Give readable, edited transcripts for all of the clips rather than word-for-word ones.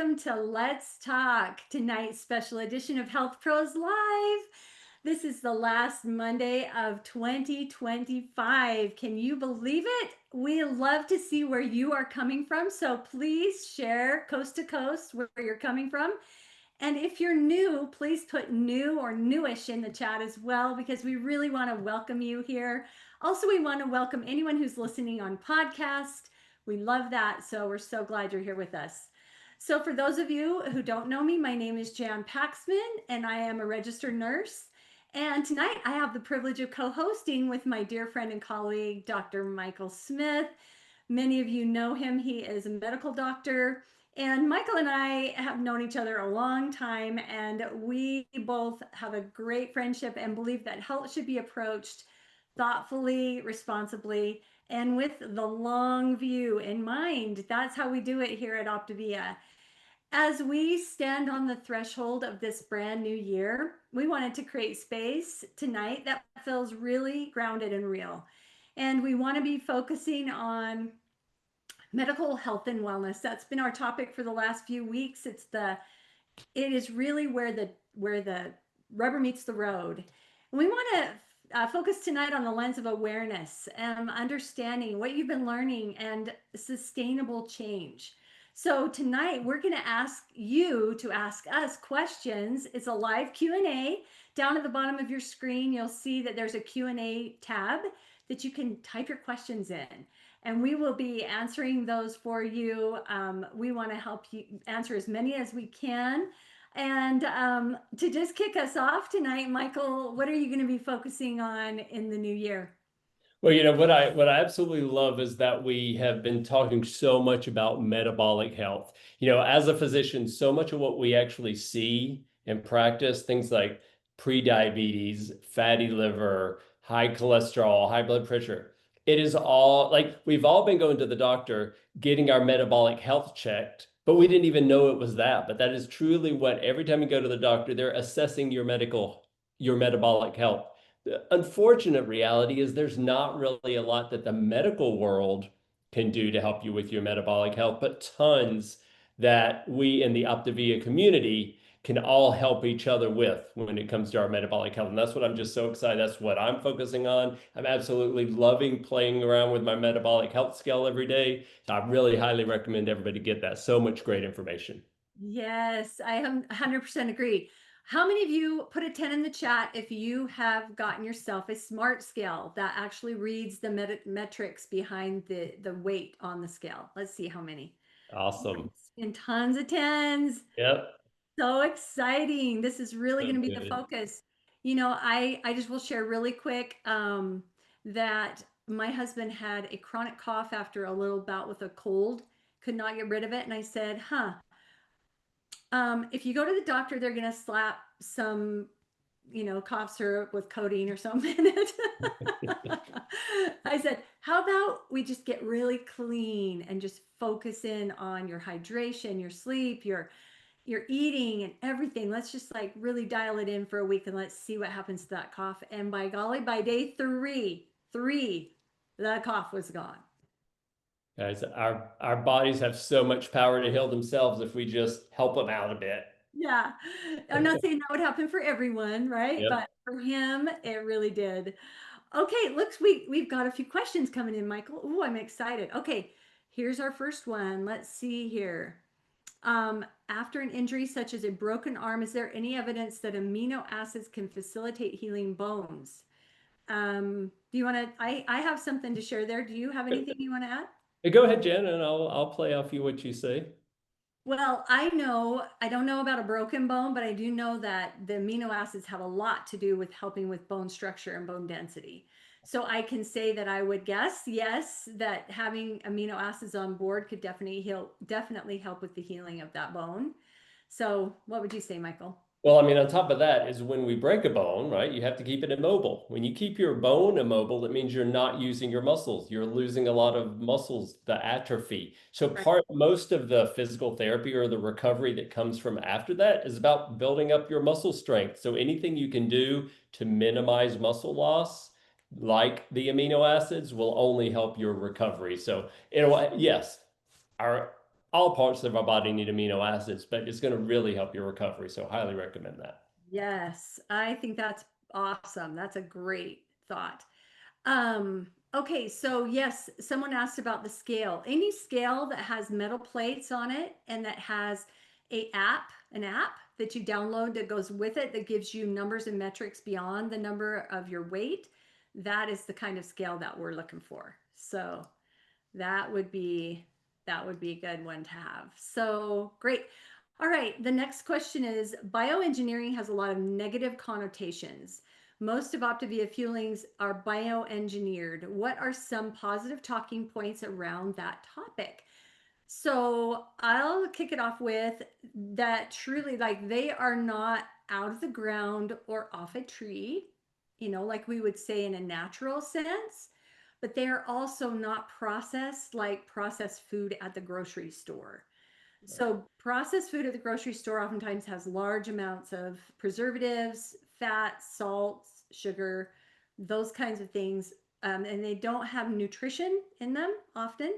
welcome to Let's Talk, tonight's special edition of Health Pros Live. This is the last Monday of 2025. Can you believe it? We love to see where you are coming from, so please share coast to coast where you're coming from. And if you're new, please put new or newish in the chat as well, because we really want to welcome you here. Also, we want to welcome anyone who's listening on podcast. We love that. So we're so glad you're here with us. So for those of you who don't know me, my name is Jan Paxman, and I am a registered nurse. And tonight I have the privilege of co-hosting with my dear friend and colleague, Dr. Michael Smith. Many of you know him. He is a medical doctor. And Michael and I have known each other a long time, and we both have a great friendship and believe that health should be approached thoughtfully, responsibly, and with the long view in mind. That's how we do it here at Optavia. As we stand on the threshold of this brand new year, we wanted to create space tonight that feels really grounded and real. And we want to be focusing on medical health and wellness. That's been our topic for the last few weeks. It is really where the rubber meets the road. And we want to focus tonight on the lens of awareness and understanding what you've been learning and sustainable change. So tonight we're going to ask you to ask us questions. It's a live Q&A. Down at the bottom of your screen, you'll see that there's a Q&A tab that you can type your questions in, and we will be answering those for you. We want to help you answer as many as we can. And to just kick us off tonight, Michael, what are you going to be focusing on in the new year? Well, what I absolutely love is that we have been talking so much about metabolic health. As a physician, so much of what we actually see and practice, things like pre-diabetes, fatty liver, high cholesterol, high blood pressure, it is all like we've all been going to the doctor, getting our metabolic health checked, but we didn't even know it was that. But that is truly what every time you go to the doctor, they're assessing your metabolic health. The unfortunate reality is there's not really a lot that the medical world can do to help you with your metabolic health, but tons that we in the Optavia community can all help each other with when it comes to our metabolic health. And that's what I'm just so excited. That's what I'm focusing on. I'm absolutely loving playing around with my metabolic health scale every day. So I really highly recommend everybody get that. So much great information. Yes, I am 100% agree. How many of you put a 10 in the chat if you have gotten yourself a smart scale that actually reads the metrics behind the weight on the scale? Let's see how many. Awesome. And tons of 10s. Yep. So exciting. This is really So going to be the good. focus. I just will share really quick that my husband had a chronic cough after a little bout with a cold, could not get rid of it. And I said, if you go to the doctor, they're going to slap some, cough syrup with codeine or something in it. I said, how about we just get really clean and just focus in on your hydration, your sleep, your eating and everything. Let's just like really dial it in for a week and let's see what happens to that cough. And by golly, by day three, the cough was gone. Guys, our bodies have so much power to heal themselves if we just help them out a bit. Yeah. I'm not saying that would happen for everyone, right? Yep. But for him, it really did. Okay, looks we've got a few questions coming in, Michael. Ooh, I'm excited. Okay, here's our first one. Let's see here. After an injury such as a broken arm, is there any evidence that amino acids can facilitate healing bones? Do you want to? I have something to share there. Do you have anything you want to add? Go ahead, Jen, and I'll play off you what you say. Well, I don't know about a broken bone, but I do know that the amino acids have a lot to do with helping with bone structure and bone density. So I can say that I would guess, yes, that having amino acids on board could definitely help with the healing of that bone. So what would you say, Michael? Well, I mean, on top of that is when we break a bone, right, you have to keep it immobile. When you keep your bone immobile, it means you're not using your muscles. You're losing a lot of muscles, the atrophy. So most of the physical therapy or the recovery that comes from after that is about building up your muscle strength. So anything you can do to minimize muscle loss, like the amino acids, will only help your recovery. So, yes, our all parts of our body need amino acids, but it's going to really help your recovery. So highly recommend that. Yes, I think that's awesome. That's a great thought. Okay, so yes, someone asked about the scale. Any scale that has metal plates on it and that has an app that you download that goes with it that gives you numbers and metrics beyond the number of your weight, that is the kind of scale that we're looking for. So that would be a good one to have. So great. All right, the next question is bioengineering has a lot of negative connotations. Most of Optavia fuelings are bioengineered. What are some positive talking points around that topic? So I'll kick it off with that truly, like, they are not out of the ground or off a tree, like we would say in a natural sense, but they are also not processed like processed food at the grocery store. So processed food at the grocery store oftentimes has large amounts of preservatives, fats, salts, sugar, those kinds of things. And they don't have nutrition in them often.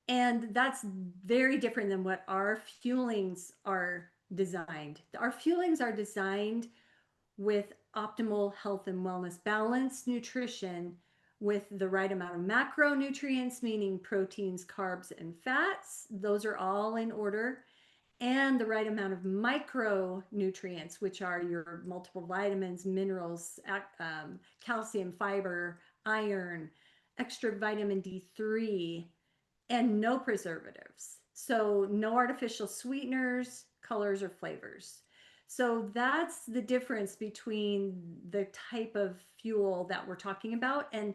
And that's very different than what our fuelings are designed. Our fuelings are designed with optimal health and wellness, balanced nutrition with the right amount of macronutrients, meaning proteins, carbs, and fats. Those are all in order. And the right amount of micronutrients, which are your multiple vitamins, minerals, calcium, fiber, iron, extra vitamin D3, and no preservatives. So no artificial sweeteners, colors, or flavors. So that's the difference between the type of fuel that we're talking about. And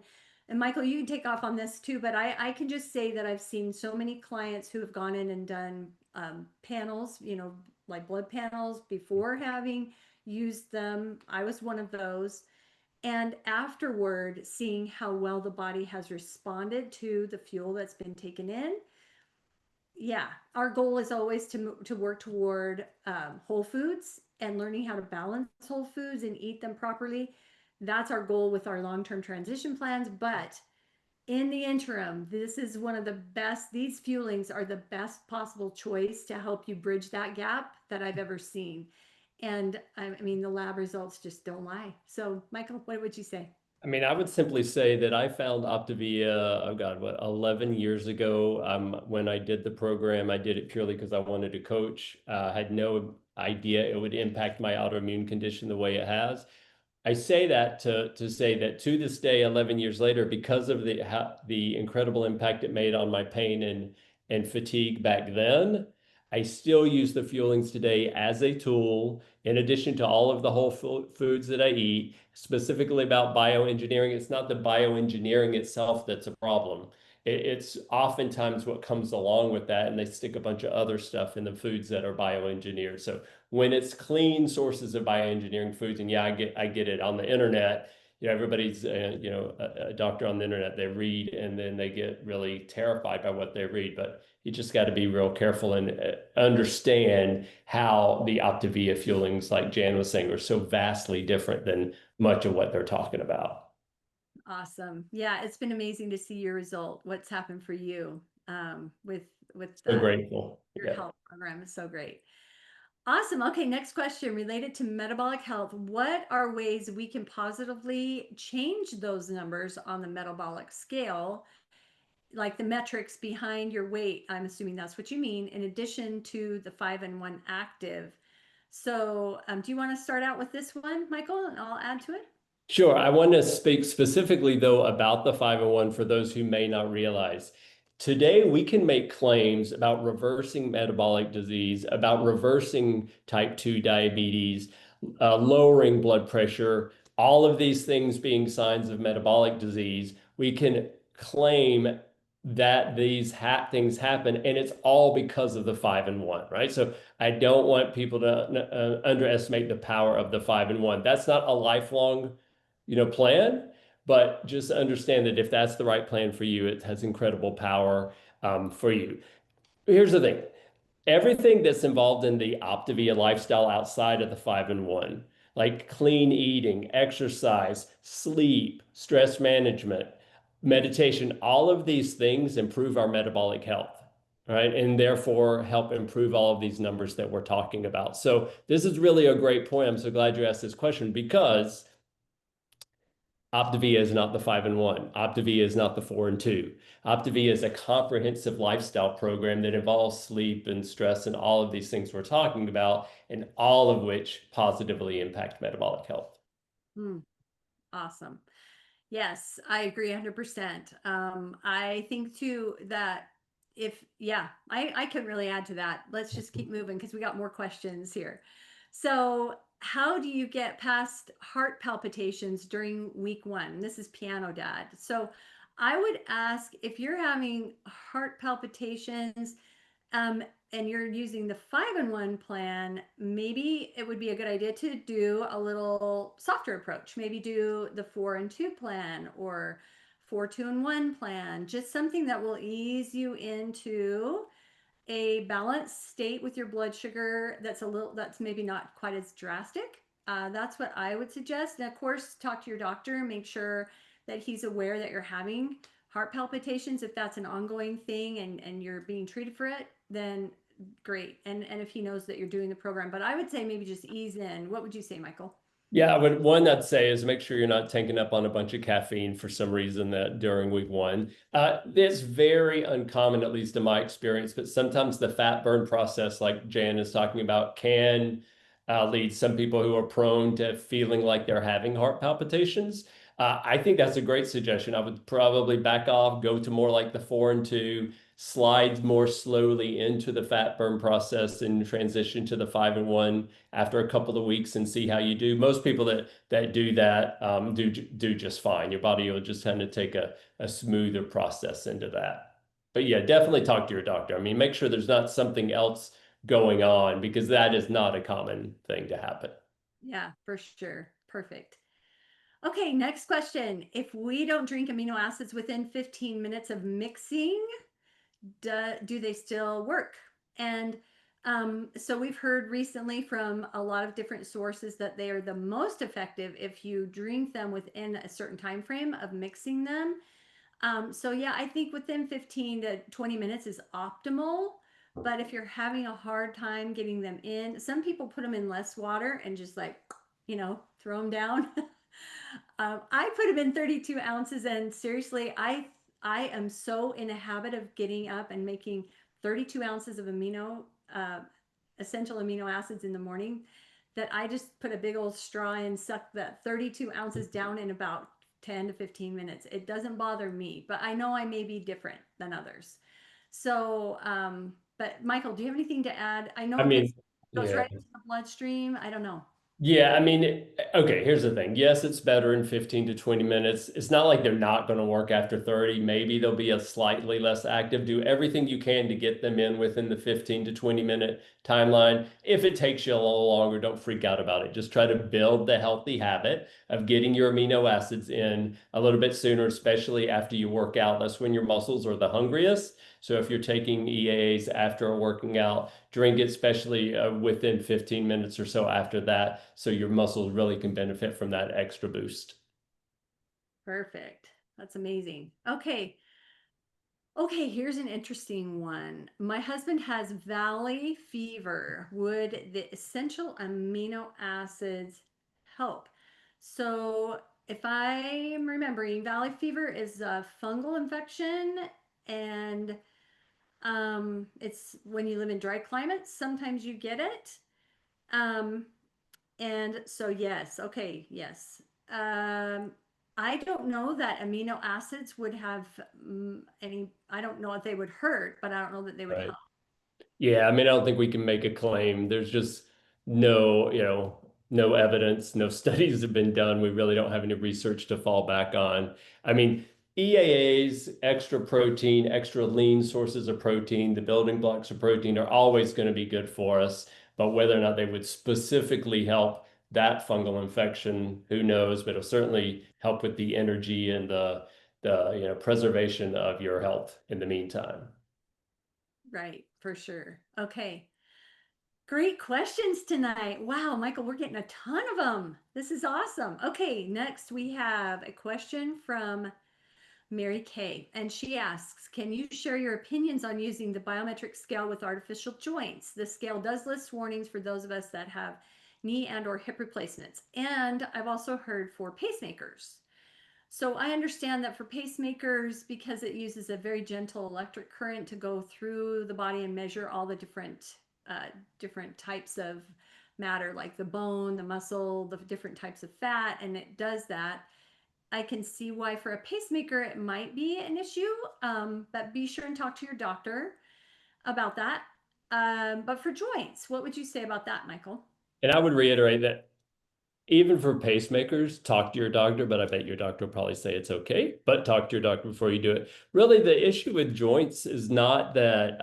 Michael, you can take off on this too, but I can just say that I've seen so many clients who have gone in and done panels, like blood panels before having used them. I was one of those. And afterward, seeing how well the body has responded to the fuel that's been taken in. Yeah, our goal is always to work toward whole foods and learning how to balance whole foods and eat them properly. That's our goal with our long-term transition plans. But in the interim, this is one of the best, these fuelings are the best possible choice to help you bridge that gap that I've ever seen. And I mean, the lab results just don't lie. So, Michael, what would you say? I mean, I would simply say that I found Optavia, oh God, what, 11 years ago. When I did the program, I did it purely because I wanted to coach. I had no idea it would impact my autoimmune condition the way it has. I say that to say that to this day, 11 years later, because of the incredible impact it made on my pain and fatigue back then, I still use the fuelings today as a tool in addition to all of the whole foods that I eat. Specifically about bioengineering, it's not the bioengineering itself that's a problem. It's oftentimes what comes along with that, and they stick a bunch of other stuff in the foods that are bioengineered. So when it's clean sources of bioengineering foods, and yeah, I get it on the internet. Everybody's a doctor on the internet. They read and then they get really terrified by what they read. But you just got to be real careful and understand how the Optavia fuelings, like Jan was saying, are so vastly different than much of what they're talking about. Awesome. Yeah, it's been amazing to see your result. What's happened for you with So grateful. your Yeah. health program is so great. Awesome. Okay, next question related to metabolic health. What are ways we can positively change those numbers on the metabolic scale, like the metrics behind your weight? I'm assuming that's what you mean, in addition to the 5-in-1 active. So, do you want to start out with this one, Michael, and I'll add to it? Sure. I want to speak specifically, though, about the 501 for those who may not realize. Today, we can make claims about reversing metabolic disease, about reversing type 2 diabetes, lowering blood pressure, all of these things being signs of metabolic disease. We can claim that these things happen, and it's all because of the 5-in-1, right? So I don't want people to underestimate the power of the 5-in-1. That's not a lifelong plan, but just understand that if that's the right plan for you, it has incredible power for you. Here's the thing. Everything that's involved in the Optavia lifestyle outside of the 5-in-1, like clean eating, exercise, sleep, stress management, meditation, all of these things improve our metabolic health. right? And therefore help improve all of these numbers that we're talking about. So this is really a great point. I'm so glad you asked this question because Optavia is not the 5-in-1. Optavia is not the 4-in-2. Optavia is a comprehensive lifestyle program that involves sleep and stress and all of these things we're talking about, and all of which positively impact metabolic health. Awesome. Yes, I agree 100%. I think too that I couldn't really add to that. Let's just keep moving because we got more questions here. So, how do you get past heart palpitations during week one? This is Piano Dad. So, I would ask if you're having heart palpitations, um, and you're using the 5-in-1 plan, maybe it would be a good idea to do a little softer approach. Maybe do the 4-in-2 plan or 4-2-in-1 plan, just something that will ease you into a balanced state with your blood sugar that's maybe not quite as drastic. That's what I would suggest. And of course, talk to your doctor, make sure that he's aware that you're having heart palpitations. If that's an ongoing thing and you're being treated for it, then great. And if he knows that you're doing the program, but I would say maybe just ease in. What would you say, Michael? Yeah, one I'd say is make sure you're not tanking up on a bunch of caffeine for some reason that during week one. It's very uncommon, at least in my experience, but sometimes the fat burn process, like Jan is talking about, can lead some people who are prone to feeling like they're having heart palpitations. I think that's a great suggestion. I would probably back off, go to more like the 4-in-2, slide more slowly into the fat burn process and transition to the 5-in-1 after a couple of weeks and see how you do. Most people that do that do just fine. Your body will just kind of take a smoother process into that. But yeah, definitely talk to your doctor. I mean, make sure there's not something else going on because that is not a common thing to happen. Yeah, for sure. Perfect. Okay, next question. If we don't drink amino acids within 15 minutes of mixing, do they still work? And so we've heard recently from a lot of different sources that they are the most effective if you drink them within a certain time frame of mixing them. So yeah, I think within 15 to 20 minutes is optimal. But if you're having a hard time getting them in, some people put them in less water and just like, throw them down. I put them in 32 ounces, and seriously, I am so in a habit of getting up and making 32 ounces of uh, essential amino acids in the morning that I just put a big old straw and suck that 32 ounces down in about 10 to 15 minutes. It doesn't bother me, but I know I may be different than others. So, but Michael, do you have anything to add? I I know it mean, goes yeah. right into the bloodstream. I don't know. Yeah, I mean, okay, here's the thing. Yes, it's better in 15 to 20 minutes. It's not like they're not going to work after 30. Maybe they'll be a slightly less active. Do everything you can to get them in within the 15 to 20-minute timeline. If it takes you a little longer, don't freak out about it. Just try to build the healthy habit of getting your amino acids in a little bit sooner, especially after you work out. That's when your muscles are the hungriest. So if you're taking EAAs after working out, drink it, especially within 15 minutes or so after that, so your muscles really can benefit from that extra boost. Perfect. That's amazing. Okay. Okay, here's an interesting one. My husband has valley fever. Would the essential amino acids help? So, if I'm remembering, valley fever is a fungal infection, and it's when you live in dry climates, sometimes you get it. Um, and so, yes, okay, yes. Um, I don't know that amino acids would have I don't know if they would hurt, but I don't know that they would Right. help. Yeah, I mean, I don't think we can make a claim. There's just no evidence, no studies have been done. We really don't have any research to fall back on. I mean, EAAs, extra protein, extra lean sources of protein, the building blocks of protein are always going to be good for us. But whether or not they would specifically help that fungal infection, who knows? But it'll certainly help with the energy and the preservation of your health in the meantime. Right, for sure. Okay. Great questions tonight. Wow, Michael, we're getting a ton of them. This is awesome. Okay, next we have a question from Mary Kay, and she asks, can you share your opinions on using the biometric scale with artificial joints? The scale does list warnings for those of us that have knee and or hip replacements. And I've also heard for pacemakers. So I understand that for pacemakers, because it uses a very gentle electric current to go through the body and measure all the different types of matter, like the bone, the muscle, the different types of fat, and it does that. I can see why for a pacemaker it might be an issue, but be sure and talk to your doctor about that. But for joints, what would you say about that, Michael? And I would reiterate that even for pacemakers, talk to your doctor, but I bet your doctor will probably say it's okay, but talk to your doctor before you do it. Really, the issue with joints is not that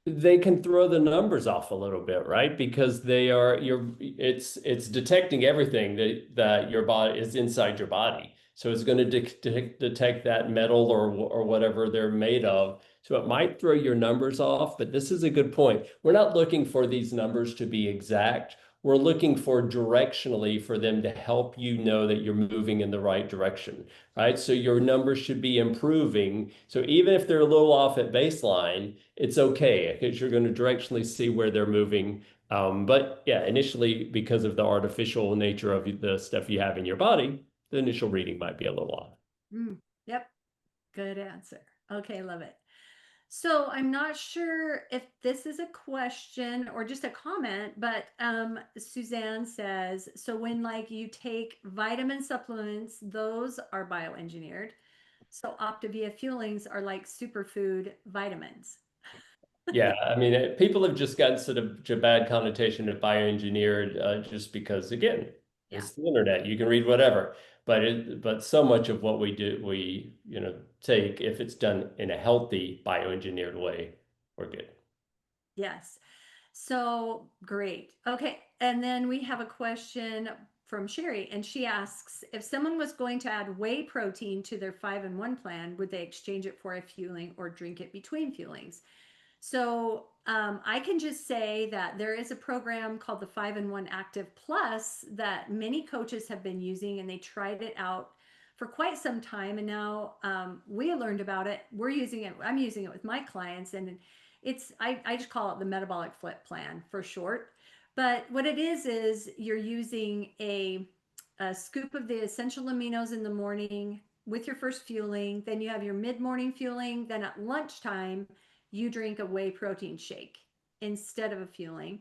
they can throw the numbers off a little bit, right? Because it's detecting everything that your body is inside your body. So it's going to detect that metal or whatever they're made of. So it might throw your numbers off, but this is a good point. We're not looking for these numbers to be exact. We're looking for directionally for them to help you know that you're moving in the right direction, right? So your numbers should be improving. So even if they're a little off at baseline, it's okay because you're going to directionally see where they're moving. But yeah, initially, because of the artificial nature of the stuff you have in your body, the initial reading might be a little off. Yep, good answer. Okay, love it. So I'm not sure if this is a question or just a comment, but Suzanne says, so when like you take vitamin supplements, those are bioengineered. So Optavia fuelings are like superfood vitamins. Yeah, I mean, people have just gotten sort of a bad connotation of bioengineered just because, again, Yeah. it's the internet. You can read whatever, but so much of what we do, take if it's done in a healthy bioengineered way, we're good. Yes. So great. Okay. And then we have a question from Sherry, and she asks, if someone was going to add whey protein to their 5-in-1 plan, would they exchange it for a fueling or drink it between fuelings? So I can just say that there is a program called the 5-in-1 Active Plus that many coaches have been using, and they tried it out for quite some time. And now we learned about it. We're using it. I'm using it with my clients, and I just call it the metabolic flip plan for short. But what it is you're using a scoop of the essential aminos in the morning with your first fueling. Then you have your mid-morning fueling. Then at lunchtime, you drink a whey protein shake instead of a fueling.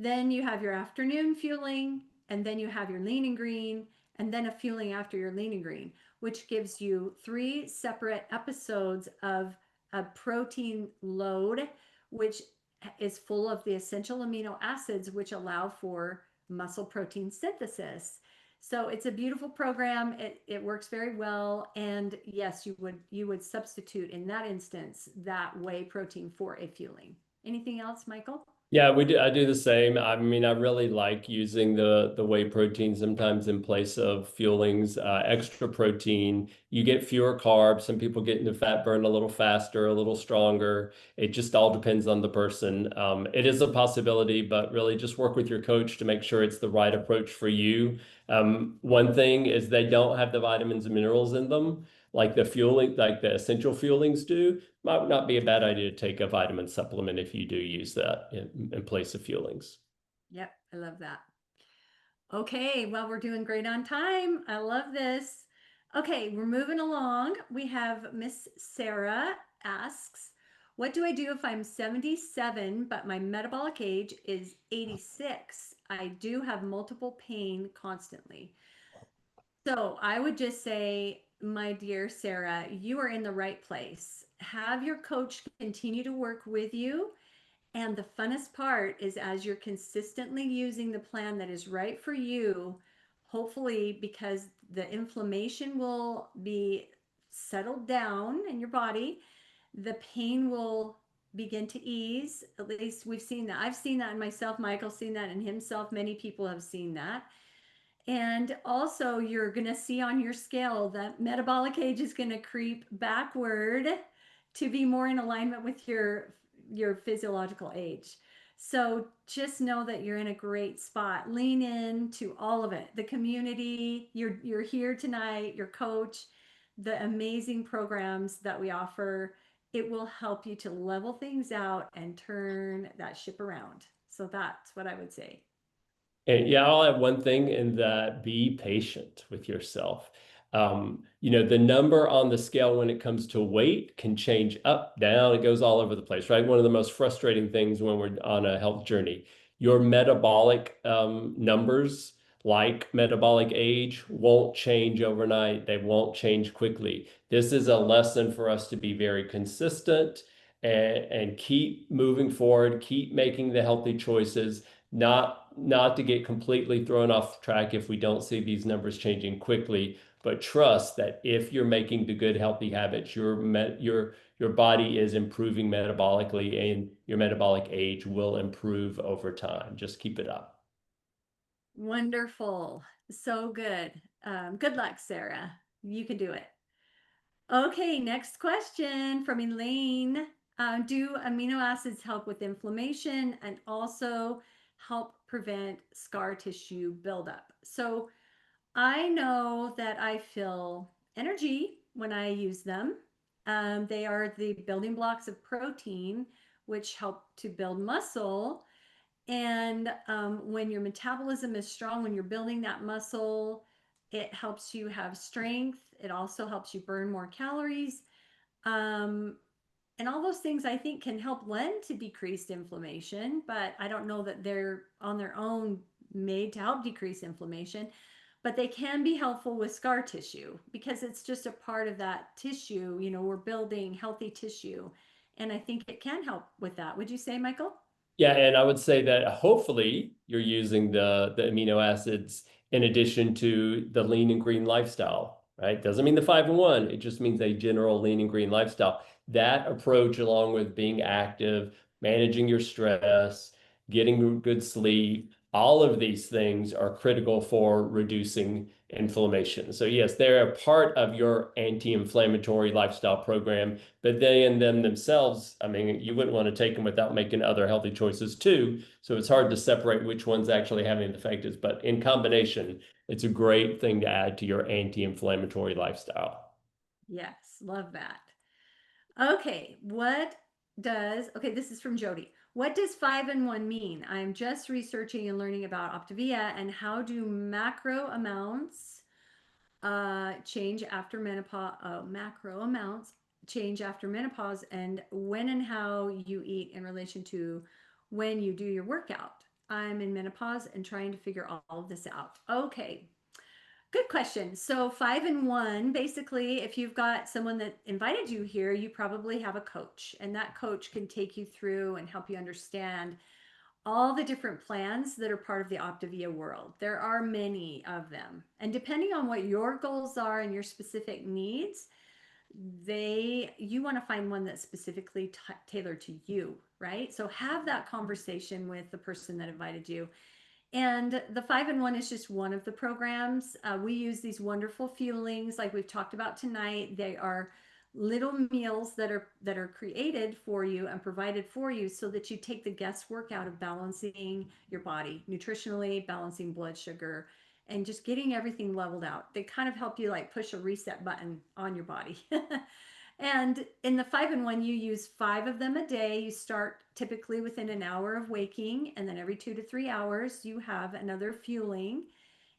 Then you have your afternoon fueling, and then you have your lean and green, and then a fueling after your lean and green, which gives you 3 separate episodes of a protein load, which is full of the essential amino acids, which allow for muscle protein synthesis. So it's a beautiful program. It works very well. And yes, you would substitute in that instance that whey protein for a fueling. Anything else, Michael? Yeah, we do. I do the same. I mean, I really like using the whey protein sometimes in place of fuelings, extra protein. You get fewer carbs. Some people get into fat burn a little faster, a little stronger. It just all depends on the person. It is a possibility, but really just work with your coach to make sure it's the right approach for you. One thing is they don't have the vitamins and minerals in them like the fueling, like the essential fuelings do. Might not be a bad idea to take a vitamin supplement if you do use that in place of fuelings. Yep, I love that. Okay, well, we're doing great on time. I love this. Okay, we're moving along. We have Miss Sarah asks, what do I do if I'm 77, but my metabolic age is 86? I do have multiple pain constantly. So I would just say, my dear Sarah, you are in the right place. Have your coach continue to work with you. And the funnest part is as you're consistently using the plan that is right for you, hopefully, because the inflammation will be settled down in your body, the pain will begin to ease. At least we've seen that. I've seen that in myself. Michael's seen that in himself. Many people have seen that. And also, you're going to see on your scale that metabolic age is going to creep backward to be more in alignment with your physiological age. So just know that you're in a great spot. Lean in to all of it. The community, you're here tonight, your coach. the amazing programs that we offer, it will help you to level things out and turn that ship around. So that's what I would say. And yeah, I'll add one thing in that: be patient with yourself. The number on the scale when it comes to weight can change up, down, it goes all over the place, right? One of the most frustrating things when we're on a health journey, your metabolic numbers, like metabolic age, won't change overnight. They won't change quickly. This is a lesson for us to be very consistent and keep moving forward, keep making the healthy choices, not to get completely thrown off track if we don't see these numbers changing quickly, but trust that if you're making the good healthy habits, your body is improving metabolically and your metabolic age will improve over time. Just keep it up. Wonderful. So good. Good luck, Sarah. You can do it. Okay, next question from Elaine. Do amino acids help with inflammation and also help prevent scar tissue buildup? So I know that I feel energy when I use them. They are the building blocks of protein, which help to build muscle. And when your metabolism is strong, when you're building that muscle, it helps you have strength. It also helps you burn more calories. Um, and all those things I think can help lend to decreased inflammation, but I don't know that they're on their own made to help decrease inflammation. But they can be helpful with scar tissue because it's just a part of that tissue. We're building healthy tissue. And I think it can help with that. Would you say, Michael? Yeah, and I would say that hopefully you're using the amino acids in addition to the lean and green lifestyle, right? Doesn't mean the 5-in-1, it just means a general lean and green lifestyle. That approach, along with being active, managing your stress, getting good sleep, all of these things are critical for reducing inflammation. So yes, they're a part of your anti-inflammatory lifestyle program, but they in themselves, I mean, you wouldn't want to take them without making other healthy choices too. So it's hard to separate which one's actually having the effect is, but in combination, it's a great thing to add to your anti-inflammatory lifestyle. Yes, love that. Okay, this is from Jody. What does 5-in-1 mean? I'm just researching and learning about Optavia and how do macro amounts change after menopause, macro amounts change after menopause, and when and how you eat in relation to when you do your workout. I'm in menopause and trying to figure all of this out. Okay, good question. So 5-in-1, basically, if you've got someone that invited you here, you probably have a coach, and that coach can take you through and help you understand all the different plans that are part of the Optavia world. There are many of them. And depending on what your goals are and your specific needs, you want to find one that's specifically tailored to you, right? So have that conversation with the person that invited you. And the 5-in-1 is just one of the programs. We use these wonderful fuelings like we've talked about tonight. They are little meals that are created for you and provided for you so that you take the guesswork out of balancing your body nutritionally, balancing blood sugar, and just getting everything leveled out. They kind of help you like push a reset button on your body. And in the 5-in-1, you use 5 of them a day. You start typically within an hour of waking, and then every 2 to 3 hours, you have another fueling.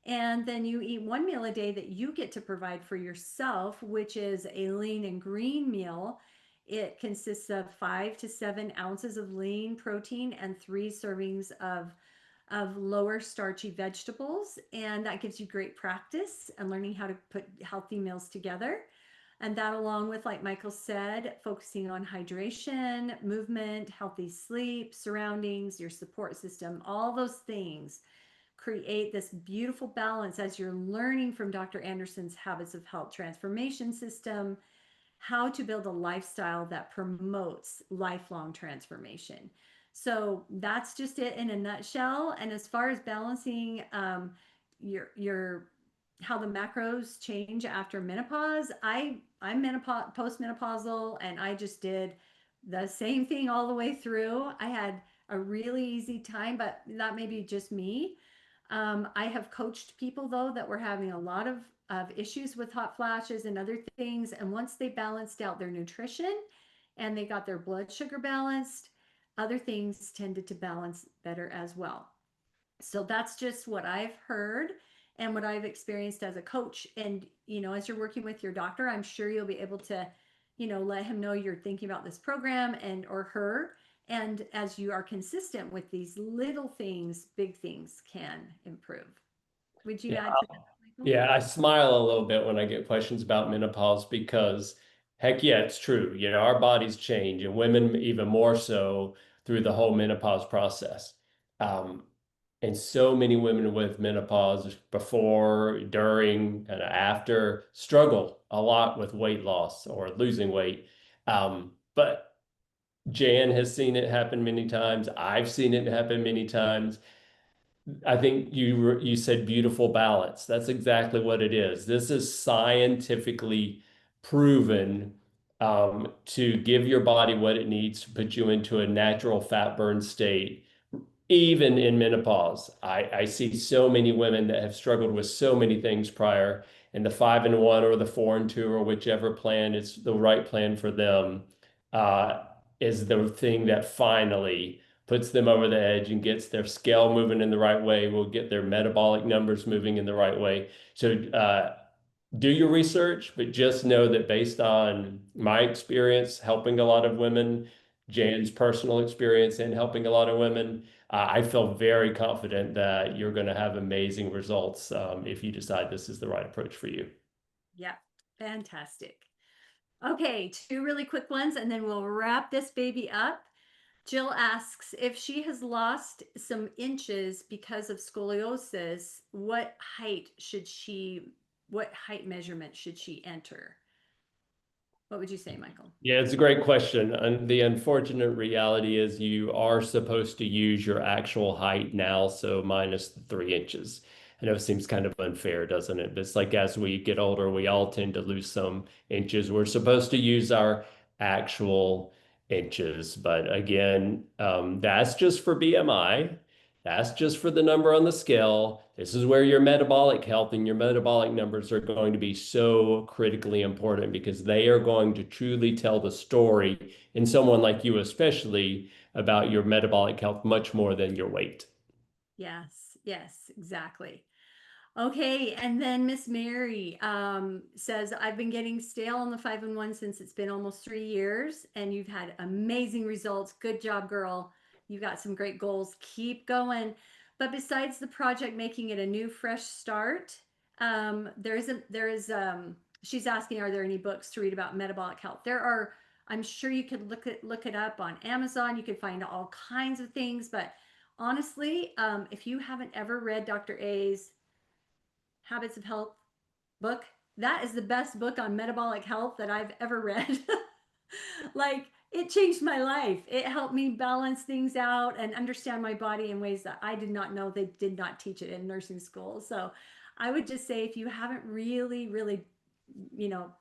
And then you eat one meal a day that you get to provide for yourself, which is a lean and green meal. It consists of 5 to 7 ounces of lean protein and 3 servings of lower starchy vegetables. And that gives you great practice and learning how to put healthy meals together. And that, along with, like Michael said, focusing on hydration, movement, healthy sleep, surroundings, your support system, all those things create this beautiful balance as you're learning from Dr. Anderson's Habits of Health Transformation System, how to build a lifestyle that promotes lifelong transformation. So that's just it in a nutshell. And as far as balancing your how the macros change after menopause, I'm postmenopausal, and I just did the same thing all the way through. I had a really easy time, but that may be just me. I have coached people though that were having a lot of of issues with hot flashes and other things. And once they balanced out their nutrition and they got their blood sugar balanced, other things tended to balance better as well. So that's just what I've heard and what I've experienced as a coach. And, as you're working with your doctor, I'm sure you'll be able to, let him know you're thinking about this program and or her. And as you are consistent with these little things, big things can improve. Would you Yeah. add to that, Michael? Yeah, I smile a little bit when I get questions about menopause because heck yeah, it's true. Our bodies change and women even more so through the whole menopause process. Um, and so many women with menopause before, during, and after struggle a lot with weight loss or losing weight. But Jan has seen it happen many times. I've seen it happen many times. I think you said beautiful balance. That's exactly what it is. This is scientifically proven to give your body what it needs to put you into a natural fat burn state, even in menopause. I see so many women that have struggled with so many things prior, and the 5-in-1 or the 4-in-2 or whichever plan is the right plan for them uh, is the thing that finally puts them over the edge and gets their scale moving in the right way, will get their metabolic numbers moving in the right way. So do your research, but just know that based on my experience helping a lot of women, Jan's personal experience in helping a lot of women, I feel very confident that you're going to have amazing results if you decide this is the right approach for you. Yeah, fantastic. Okay, two really quick ones, and then we'll wrap this baby up. Jill asks if she has lost some inches because of scoliosis, what height measurement should she enter? What would you say, Michael? Yeah, it's a great question. And the unfortunate reality is you are supposed to use your actual height now, so minus the 3 inches. I know it seems kind of unfair, doesn't it? But it's like as we get older, we all tend to lose some inches. We're supposed to use our actual inches. But again, that's just for BMI. That's just for the number on the scale. This is where your metabolic health and your metabolic numbers are going to be so critically important because they are going to truly tell the story in someone like you, especially about your metabolic health much more than your weight. Yes, yes, exactly. Okay, and then Miss Mary says, I've been getting stale on the 5-in-1 since it's been almost 3 years, and you've had amazing results. Good job, girl. You've got some great goals. Keep going. But besides the project making it a new, fresh start, she's asking, are there any books to read about metabolic health? There are. I'm sure you could look it up on Amazon. You could find all kinds of things, but honestly, if you haven't ever read Dr. A's Habits of Health book, that is the best book on metabolic health that I've ever read. Like, it changed my life. It helped me balance things out and understand my body in ways that I did not know. They did not teach it in nursing school. So I would just say if you haven't really, really, you know,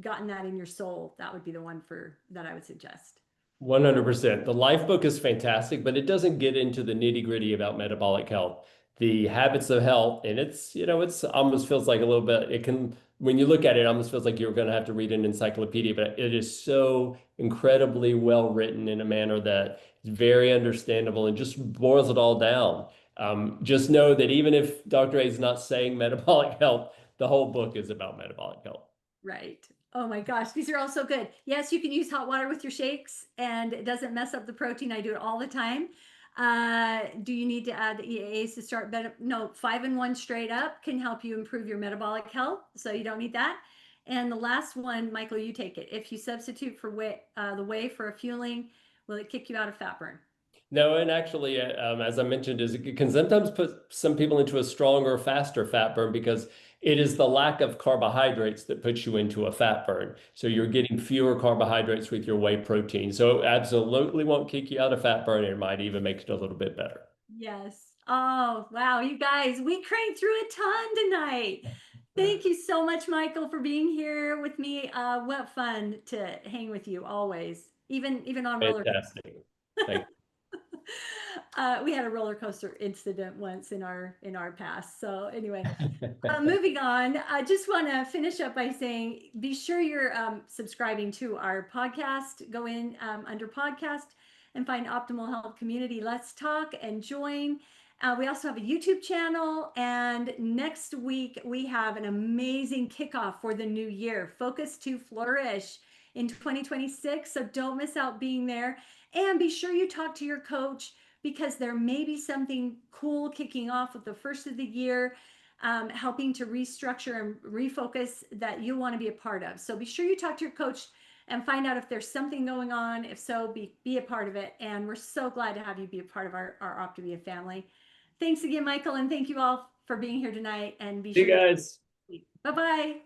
gotten that in your soul, that would be the one for that I would suggest. 100%. The Life book is fantastic, but it doesn't get into the nitty-gritty about metabolic health. The Habits of Health, and it's almost feels like a little bit, it can, when you look at it, it almost feels like you're going to have to read an encyclopedia, but it is so incredibly well written in a manner that is very understandable and just boils it all down. Just know that even if Dr. A is not saying metabolic health, the whole book is about metabolic health. Right. Oh my gosh, these are all so good. Yes, you can use hot water with your shakes and it doesn't mess up the protein. I do it all the time. Do you need to add the EAAs to start better? No, 5-in-1 straight up can help you improve your metabolic health. So you don't need that. And the last one, Michael, you take it. If you substitute for the whey for a fueling, will it kick you out of fat burn? No, and actually, as I mentioned, is it can sometimes put some people into a stronger, faster fat burn because it is the lack of carbohydrates that puts you into a fat burn. So you're getting fewer carbohydrates with your whey protein. So it absolutely won't kick you out of fat burn. It might even make it a little bit better. Yes. Oh, wow. You guys, we cranked through a ton tonight. Thank you so much, Michael, for being here with me. What fun to hang with you always, even on roller coasters. Fantastic. Thank We had a roller coaster incident once in our past. So anyway, moving on, I just want to finish up by saying, be sure you're subscribing to our podcast. Go in under podcast and find Optimal Health Community. Let's talk and join. We also have a YouTube channel, and next week we have an amazing kickoff for the new year, Focus to Flourish in 2026. So don't miss out being there, and be sure you talk to your coach, because there may be something cool kicking off with the first of the year, helping to restructure and refocus that you want to be a part of. So be sure you talk to your coach and find out if there's something going on. If so, be a part of it. And we're so glad to have you be a part of our Optavia family. Thanks again, Michael, and thank you all for being here tonight. And be See sure you guys. Bye-bye.